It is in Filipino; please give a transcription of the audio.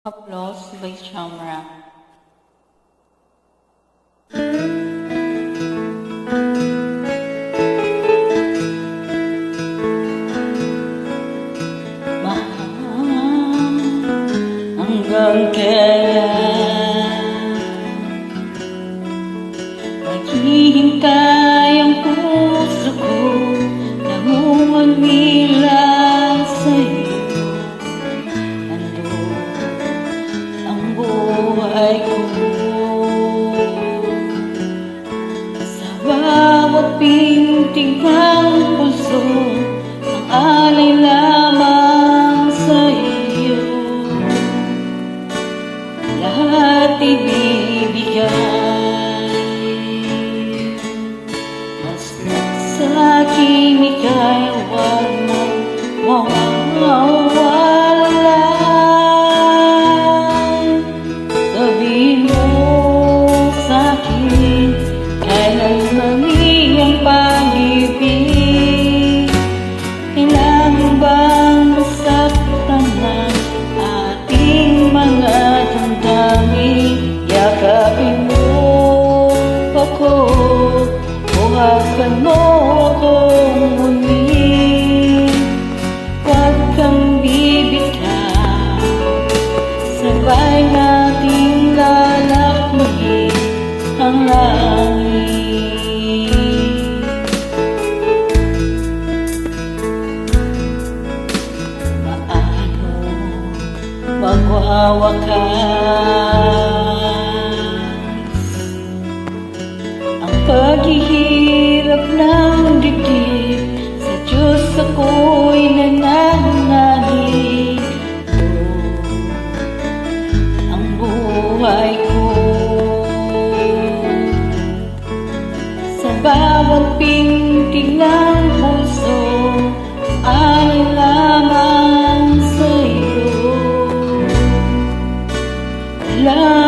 Applause by Chamra. Mahal hanggang kailan naghihintay ang puso ko, namumangilap sa'yo. Buhay ko sa bawat pintig ng puso, ang alay lamang sa iyo. Lahat ibibigay, basta't sa akin ika'y huwag mong mawawala. Sabihin mo sa'kin, kailan mali ang pag-ibig? Kailangan bang masaktan ng ating mga damdamin? Yakapin mo ako, buhasan mo akong muli. Huwag kang bibitaw, sabay nating lalakbayin ang langit. Paano magwawakas ang paghihirap ng dibdib? Sa Diyos ako'y nananalig, ang buhay ko sa bawat pintig ng puso, ay lamang sa'yo. Wala